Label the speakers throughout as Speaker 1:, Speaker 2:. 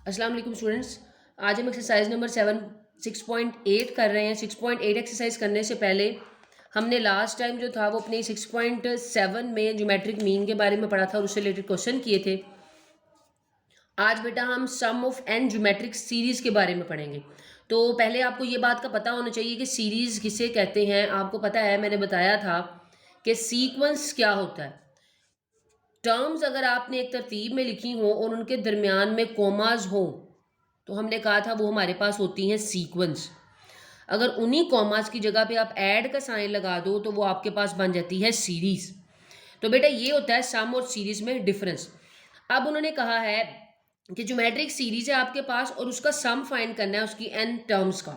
Speaker 1: अस्सलाम वालेकुम स्टूडेंट्स। आज हम एक्सरसाइज नंबर 6.8 कर रहे हैं। 6.8 एक्सरसाइज करने से पहले हमने लास्ट टाइम जो था वो अपने 6.7 में ज्योमेट्रिक मीन के बारे में पढ़ा था और उससे रिलेटेड क्वेश्चन किए थे। आज बेटा हम सम ऑफ एन ज्योमेट्रिक सीरीज के बारे में पढ़ेंगे। तो पहले आपको ये बात का पता होना चाहिए कि सीरीज किसे कहते हैं। आपको पता है, मैंने बताया था कि सीक्वेंस क्या होता है। टर्म्स अगर आपने एक तरतीब में लिखी हो और उनके दरमियान में कोमाज हो तो हमने कहा था वो हमारे पास होती हैं सीक्वेंस। अगर उन्हीं कॉमास की जगह पे आप ऐड का साइन लगा दो तो वो आपके पास बन जाती है सीरीज। तो बेटा ये होता है सम और सीरीज में डिफरेंस। अब उन्होंने कहा है कि ज्योमेट्रिक सीरीज है आपके पास और उसका सम फाइंड करना है उसकी एन टर्म्स का।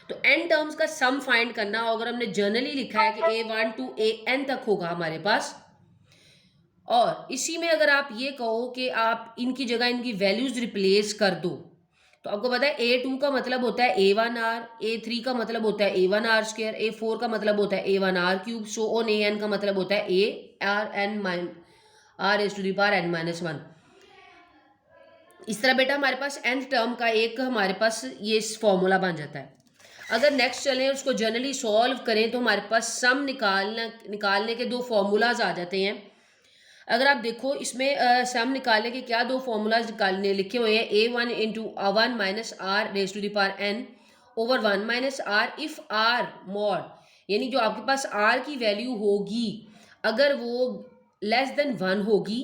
Speaker 1: तो एन टर्म्स का सम फाइंड करना हो, अगर हमने जनरली लिखा है कि A1 to AN तक होगा हमारे पास, और इसी में अगर आप ये कहो कि आप इनकी जगह इनकी वैल्यूज रिप्लेस कर दो, तो आपको पता है A2 का मतलब होता है A1R, A3 का मतलब होता है A1R², A4 का मतलब होता है A1R³, सो ऑन AN का मतलब होता है ARn−1। इस तरह बेटा हमारे पास nth टर्म का एक हमारे पास ये फॉर्मूला बन जाता है। अगर नेक्स्ट चलें उसको जनरली सॉल्व करें तो हमारे पास सम निकालने के दो फॉर्मूलाज आ जाते हैं। अगर आप देखो इसमें सम निकालने के क्या दो फॉर्मूलाज निकालने लिखे हुए हैं। A1 into 1 - r⁻n over 1 - r if r mod, यानी जो आपके पास r की वैल्यू होगी अगर वो लेस देन 1 होगी।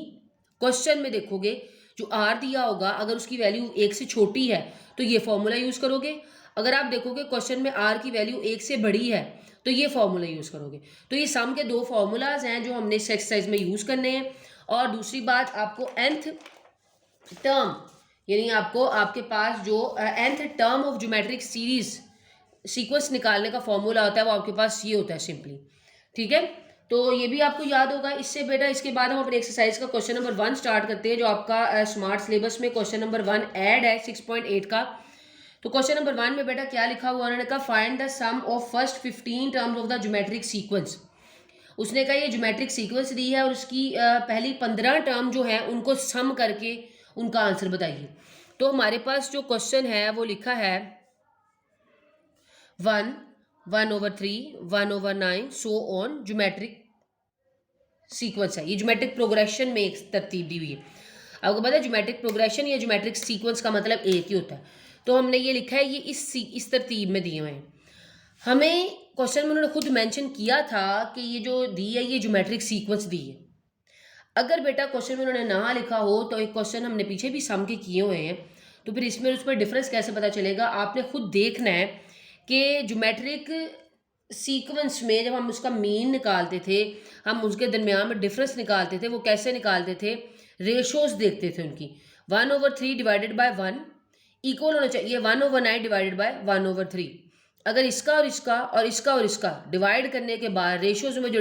Speaker 1: क्वेश्चन में देखोगे जो r दिया होगा अगर उसकी वैल्यू 1 से छोटी है तो ये फॉर्मूला यूज करोगे। अगर आप देखोगे क्वेश्चन में r की वैल्यू 1 से बड़ी है तो ये फॉर्मूला यूज करोगे। तो ये सम के दो फॉर्मूलाज हैं जो हमने इस एक्सरसाइज में यूज करने हैं। और दूसरी बात, आपको nth टर्म यानी आपको आपके पास जो nth term of geometric series sequence निकालने का फॉर्मूला होता है वो आपके पास ये होता है सिंपली। ठीक है, तो ये भी आपको याद होगा। इससे बेटा इसके बाद हम अपने एक्सरसाइज का क्वेश्चन नंबर 1 स्टार्ट करते हैं जो आपका स्मार्ट सिलेबस में क्वेश्चन नंबर 1 ऐड है 6.8 का। तो क्वेश्चन नंबर 1 में बेटा क्या लिखा हुआ, उन्होंने कहा find the sum of first 15 terms of the geometric sequence. उसने कहा ये ज्योमेट्रिक सीक्वेंस दी है और उसकी पहली 15 टर्म जो है उनको सम करके उनका आंसर बताइए। तो हमारे पास जो क्वेश्चन है वो लिखा है 1, 1/3, 1/9 सो ऑन ज्योमेट्रिक सीक्वेंस है। ये ज्योमेट्रिक प्रोग्रेशन में एक तरतीब दी हुई है। आपको पता है ज्योमेट्रिक प्रोग्रेशन या ज्योमेट्रिक सीक्वेंस का मतलब एक ही होता है। तो हमने ये लिखा है, ये इस तरतीब में दिए हुए हैं। हमें क्वेश्चन में उन्होंने खुद मेंशन किया था कि ये जो दी है ये ज्योमेट्रिक सीक्वेंस दी है। अगर बेटा क्वेश्चन में उन्होंने ना लिखा हो तो एक क्वेश्चन हमने पीछे भी सम के किए हुए हैं, तो फिर इसमें उस पर डिफरेंस कैसे पता चलेगा। आपने खुद देखना है कि ज्योमेट्रिक सीक्वेंस में जब हम उसका मीन निकालते थे, हम उसके दरमियान में डिफरेंस निकालते थे, वो कैसे निकालते थे, रेशोज देखते थे उनकी। 1/3 डिवाइडेड बाय 1 इक्वल होना चाहिए 1/9 डिवाइडेड बाय 1/3। अगर इसका और इसका और इसका और इसका डिवाइड करने के बाद रेशोज में जो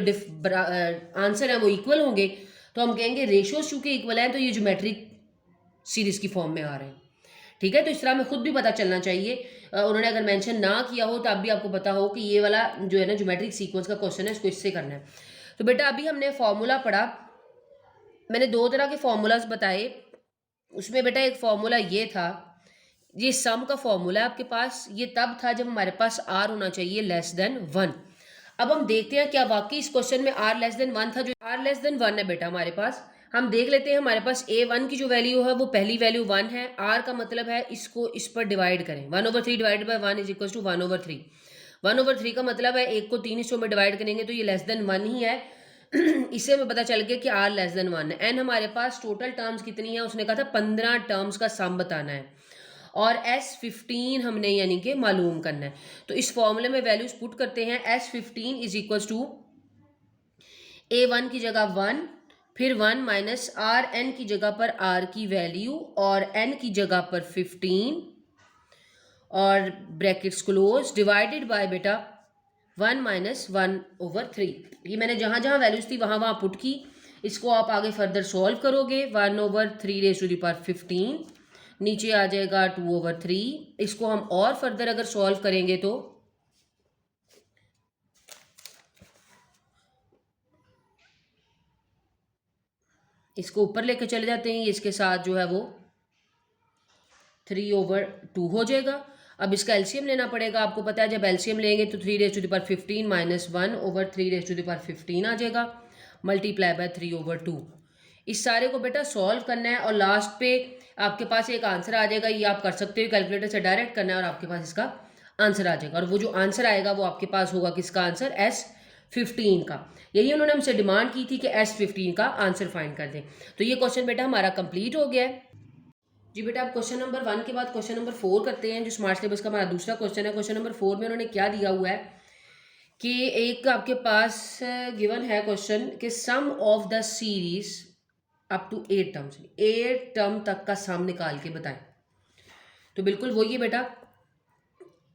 Speaker 1: आंसर है वो इक्वल होंगे तो हम कहेंगे रेशोज चूंकि इक्वल है तो ये ज्योमेट्रिक सीरीज की फॉर्म में आ रहे हैं। ठीक है, तो इस तरह में खुद भी पता चलना चाहिए। उन्होंने अगर मेंशन ना किया हो तब भी आपको पता हो कि ये वाला जो है ना ज्योमेट्रिक सीक्वेंस का क्वेश्चन है इसको इससे करना है। तो बेटा अभी हमने फॉर्मूला पढ़ा, मैंने दो तरह के फॉर्मूलाज बताए। उसमें बेटा एक फॉर्मूला ये था, ये सम का फॉर्मूला है आपके पास, ये तब था जब हमारे पास आर होना चाहिए लेस देन 1। अब हम देखते हैं क्या वाकई इस क्वेश्चन में आर लेस देन 1 था। जो आर लेस देन 1 है बेटा हमारे पास, हम देख लेते हैं। हमारे पास A1 की जो वैल्यू है वो पहली वैल्यू 1 है। आर का मतलब है इसको इस पर डिवाइड करें, 1/3 divide by 1 is equal to 1/3। 1/3 का मतलब है एक को 3 हिस्सों में डिवाइड करेंगे तो ये लेस देन 1 ही है। इससे हमें पता चल गया कि आर लेस देन 1 है। एन हमारे पास टोटल टर्म्स कितनी है, उसने कहा था 15 टर्म्स का सम बताना है और S15 हमने यानी कि मालूम करना है। तो इस फॉर्मूले में वैल्यूज पुट करते हैं। S15 is equal to A1 की जगह 1, फिर 1 - RN की जगह पर R की वैल्यू और N की जगह पर 15 और ब्रैकेट्स क्लोज डिवाइडेड बाय बेटा 1 - 1/3। ये मैंने जहां जहां वैल्यूज थी वहां वहां पुट की। इसको आप आगे फर्दर सॉल्व करोगे, 1/3 नीचे आ जाएगा 2/3। इसको हम और फर्दर अगर सॉल्व करेंगे तो इसको ऊपर लेके चले जाते हैं, इसके साथ जो है वो 3/2 हो जाएगा। अब इसका एलसीएम लेना पड़ेगा, आपको पता है जब एलसीएम लेंगे तो 3^15 माइनस 1/3^15 आ जाएगा, मल्टीप्लाई बाय 3/2। इस सारे को बेटा सॉल्व करना है और लास्ट पे आपके पास एक आंसर आ जाएगा। ये आप कर सकते हो, कैलकुलेटर से डायरेक्ट करना है और आपके पास इसका आंसर आ जाएगा। और वो जो आंसर आएगा वो आपके पास होगा किसका आंसर, S15 का। यही उन्होंने हमसे डिमांड की थी कि S15 का आंसर फाइंड कर दें। तो ये क्वेश्चन बेटा हमारा कंप्लीट हो गया है जी। बेटा अब क्वेश्चन नंबर 1 के बाद क्वेश्चन नंबर 4 करते हैं, जो स्मार्ट सिलेबस का हमारा दूसरा क्वेश्चन है। क्वेश्चन नंबर 4 में उन्होंने क्या दिया हुआ है कि एक आपके पास गिवन है क्वेश्चन कि sum of the series up to 8 terms, 8 term तक का सम निकाल के बताएं। तो बिल्कुल वही है बेटा।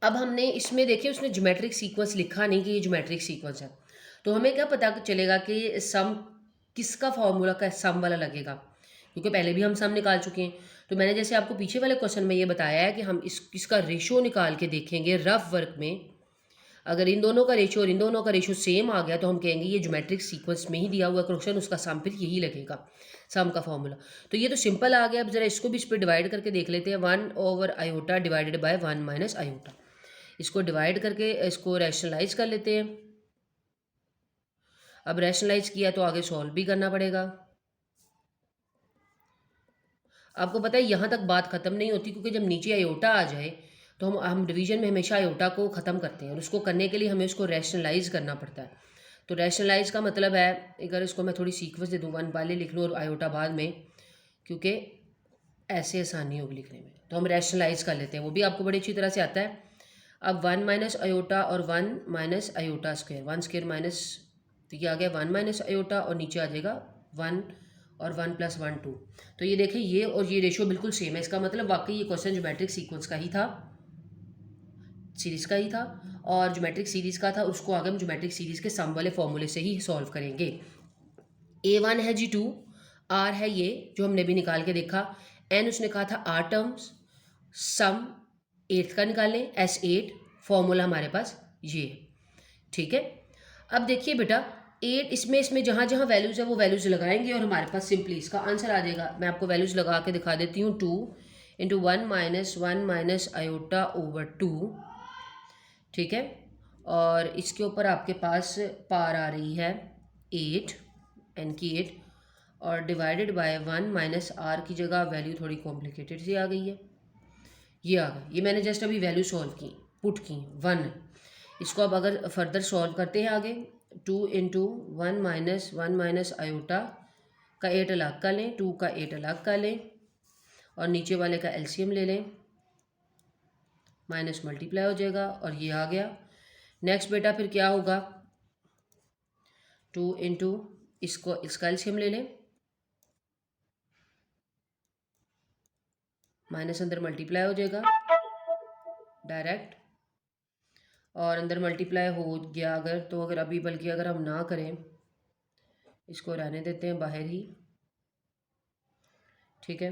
Speaker 1: अब हमने इसमें देखिए उसने ज्योमेट्रिक सीक्वेंस लिखा नहीं कि ये ज्योमेट्रिक सीक्वेंस है, तो हमें क्या पता चलेगा कि सम किसका फॉर्मूला का सम वाला लगेगा, क्योंकि पहले भी हम सम निकाल चुके हैं। तो मैंने जैसे आपको पीछे वाले क्वेश्चन में ये बताया है कि हम इसका रेशो निकाल के देखेंगे रफ वर्क में। अगर इन दोनों का रेशो और इन दोनों का रेशो सेम आ गया तो हम कहेंगे ये ज्योमेट्रिक सीक्वेंस में ही दिया हुआ क्वेश्चन, उसका सम फिर यही लगेगा, सम का फॉर्मूला। तो ये तो सिंपल आ गया। अब जरा इसको भी इस पर डिवाइड करके देख लेते हैं। 1/i divided by 1 - i। इसको डिवाइड करके इसको रैशनलाइज कर लेते हैं। अब रैशनलाइज किया तो आगे सॉल्व भी करना पड़ेगा। आपको पता है यहाँ तक बात खत्म नहीं होती, क्योंकि जब नीचे आयोटा आ जाए तो हम डिवीजन में हमेशा आयोटा को ख़त्म करते हैं और उसको करने के लिए हमें उसको रैशनलाइज करना पड़ता है। तो रैशनलाइज का मतलब है, अगर इसको मैं थोड़ी सीक्वेंस दे दूँ, 1 पहले लिख लूँ और आयोटा बाद में, क्योंकि ऐसे आसानी होगी लिखने में। तो हम रैशनलाइज कर लेते हैं, वो भी आपको बड़ी अच्छी तरह से आता है। अब 1 - आयोटा और 1 - आयोटा स्क्वायर, 1 स्क्वायर माइनस, तो ये आ गया 1 - आयोटा और नीचे आ जाएगा 1 और 1 + 1 2। तो ये देखें ये और ये रेशो बिल्कुल सेम है। इसका मतलब वाकई ये क्वेश्चन ज्योमेट्रिक सीक्वेंस का ही था, सीरीज़ का ही था, और ज्योमेट्रिक सीरीज़ का था, उसको आगे हम ज्योमेट्रिक सीरीज़ के सम वाले फॉर्मूले से ही सॉल्व करेंगे। A1 है जी 2, R है ये जो हमने भी निकाल के देखा, N उसने कहा था 8 टर्म्स, सम 8 का निकालें, S8, फॉर्मूला हमारे पास ये है। ठीक है। अब देखिए बेटा 8, इसमें जहाँ जहाँ वैल्यूज़ है वो वैल्यूज़ लगाएंगे और हमारे पास सिंपली इसका आंसर आ जाएगा। मैं आपको वैल्यूज़ लगा के दिखा देती हूँ। 2 × 1 - i/2, ठीक है। और इसके ऊपर आपके पास पार आ रही है 8, n की 8, और डिवाइडेड बाय 1 - r की जगह वैल्यू थोड़ी कॉम्प्लिकेटेड सी आ गई है, ये आ गई। ये मैंने जस्ट अभी वैल्यू सॉल्व की, पुट की 1। इसको अब अगर फर्दर सॉल्व करते हैं आगे, 2 × 1 - आयोटा का 8 अलग कर लें, 2 का 8 अलग कर लें और नीचे वाले का एलसीएम ले लें, माइनस मल्टीप्लाई हो जाएगा और ये आ गया। नेक्स्ट बेटा फिर क्या होगा, 2 × इसका एलसीएम ले लें, माइनस अंदर मल्टीप्लाई हो जाएगा डायरेक्ट, और अंदर मल्टीप्लाई हो गया अगर तो, अगर अभी बल्कि अगर हम ना करें, इसको रहने देते हैं बाहर ही, ठीक है।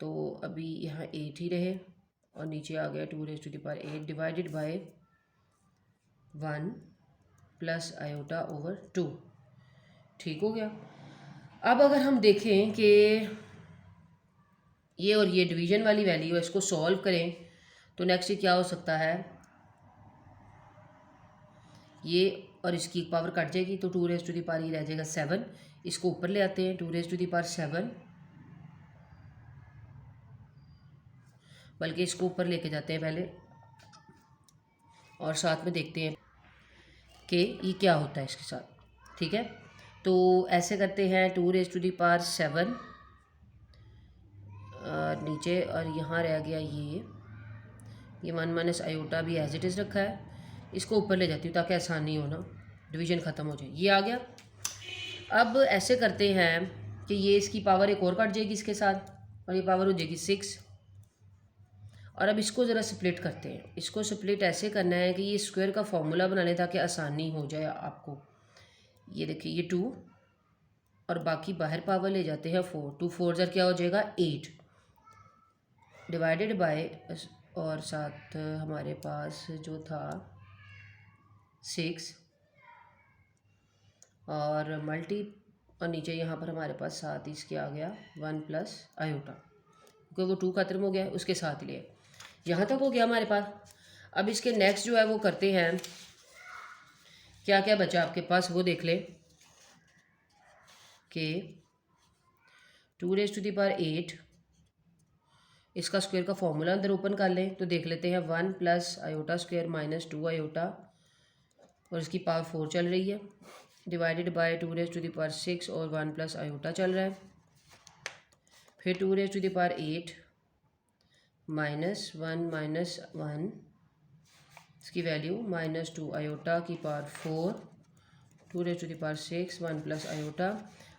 Speaker 1: तो अभी यहाँ 8 ही रहे और नीचे आ गया 2⁸ डिवाइडेड बाय 1 + i/2, ठीक हो गया। अब अगर हम देखें कि ये और ये डिवीजन वाली वैल्यू है, इसको सॉल्व करें तो नेक्स्ट क्या हो सकता है, ये और इसकी पावर कट जाएगी तो 2⁻, ये रह जाएगा 7। इसको ऊपर ले आते हैं, 2⁻7, बल्कि इसको ऊपर लेके जाते हैं पहले और साथ में देखते हैं कि ये क्या होता है इसके साथ, ठीक है। तो ऐसे करते हैं, 2⁻7 नीचे, और यहाँ रह गया ये 1 - आयोटा भी एज इट इज़ रखा है, इसको ऊपर ले जाती हूँ ताकि आसानी हो ना, डिवीजन ख़त्म हो जाए, ये आ गया। अब ऐसे करते हैं कि ये इसकी पावर एक और कट जाएगी इसके साथ और ये पावर हो जाएगी 6। और अब इसको ज़रा स्प्लिट करते हैं। इसको स्प्लिट ऐसे करना है कि ये स्क्वायर का फॉर्मूला बना लें ताकि आसानी हो जाए आपको। ये देखिए ये 2 और बाकी बाहर पावर ले जाते हैं 4, 2 4 ज़र क्या हो जाएगा 8, डिवाइडेड बाय, और साथ हमारे पास जो था 6 और मल्टी, और नीचे यहाँ पर हमारे पास साथ ही इसके आ गया 1 + आयोटा, क्योंकि वो 2 ख़त्म हो गया है, उसके साथ लिए यहाँ तक हो गया हमारे पास। अब इसके नेक्स्ट जो है वो करते हैं, क्या क्या बचा आपके पास वो देख ले कि 2⁸8 इसका स्क्वायर का फॉर्मूला अंदर ओपन कर लें तो देख लेते हैं 1 plus iota square minus 2 iota और इसकी पावर 4 चल रही है, डिवाइडेड बाय 2⁶ और 1 प्लस आयोटा चल रहा है, फिर 2⁸8 माइनस 1 इसकी वैल्यू माइनस 2 आयोटा की पावर 4, 2⁶ 1 प्लस आयोटा।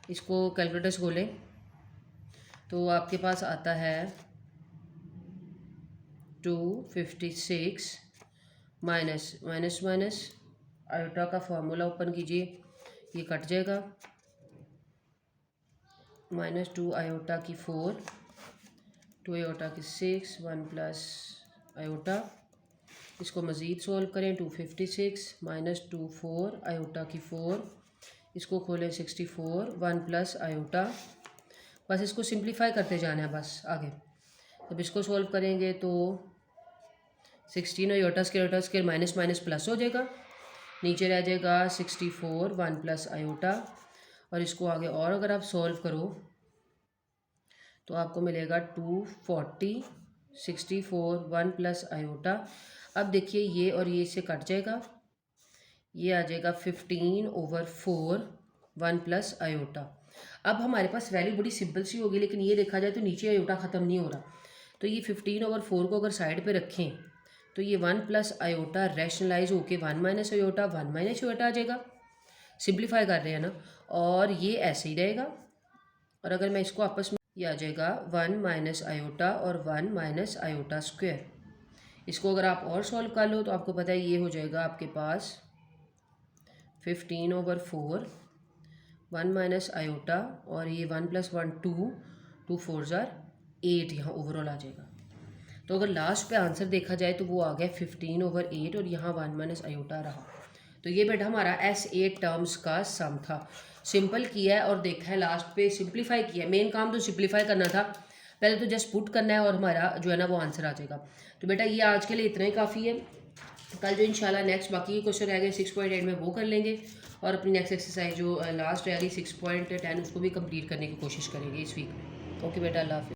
Speaker 1: इसको कैलकुलेटर से खोलें तो आपके पास आता है 256 माइनस आयोटा का फॉर्मूला ओपन कीजिए, ये कट जाएगा, -2 आयोटा की 4, 2 आयोटा की 6, 1 प्लस आयोटा। इसको मज़ीद सोल्व करें, 256 -2 4 आयोटा की 4, इसको खोलें 64 1 प्लस आयोटा। बस इसको सिंप्लीफाई करते जाना है बस आगे। अब इसको सोल्व करेंगे तो 16 iota square minus minus plus हो जाएगा, नीचे रह जाएगा 64 1 प्लस आयोटा। और इसको आगे और अगर आप सॉल्व करो तो आपको मिलेगा 240 64 1 प्लस आयोटा। अब देखिए ये और ये इससे कट जाएगा, ये आ जाएगा 15/4 1 प्लस आयोटा। अब हमारे पास वैल्यू बड़ी सिंपल सी होगी, लेकिन ये देखा जाए तो नीचे आयोटा ख़त्म नहीं हो रहा, तो ये 15/4 को अगर साइड पे रखें तो ये 1 प्लस आयोटा रैशनलाइज होके 1 माइनस आयोटा आ जाएगा, सिंप्लीफाई कर रहे हैं ना, और ये ऐसे ही रहेगा। और अगर मैं इसको आपस में, ये आ जाएगा 1 माइनस आयोटा और 1 माइनस आयोटा स्क्वायर। इसको अगर आप और सॉल्व कर लो तो आपको पता है ये हो जाएगा आपके पास 15/4 1 माइनस आयोटा और ये 1 + 1 2 4 ज़ार 8 यहाँ ओवरऑल आ जाएगा। तो अगर लास्ट पे आंसर देखा जाए तो वो आ गया 15/8 और यहाँ 1 माइनस आयोटा रहा। तो ये बेटा हमारा S8 टर्म्स का सम था। सिंपल किया है और देखा है लास्ट पे सिंप्लीफाई किया है। मेन काम तो सिंप्लीफाई करना था, पहले तो जस्ट पुट करना है और हमारा जो है ना वो आंसर आ जाएगा। तो बेटा ये आज के लिए इतना ही काफ़ी है। कल जो इंशाल्लाह नेक्स्ट बाकी के क्वेश्चन रह गए 6.8 में वो कर लेंगे और अपनी नेक्स्ट एक्सरसाइज जो लास्ट रह गई 6.10 उसको भी कंप्लीट करने की कोशिश करेंगे इस वीक में। ओके बेटा, अल्लाह हाफिज़।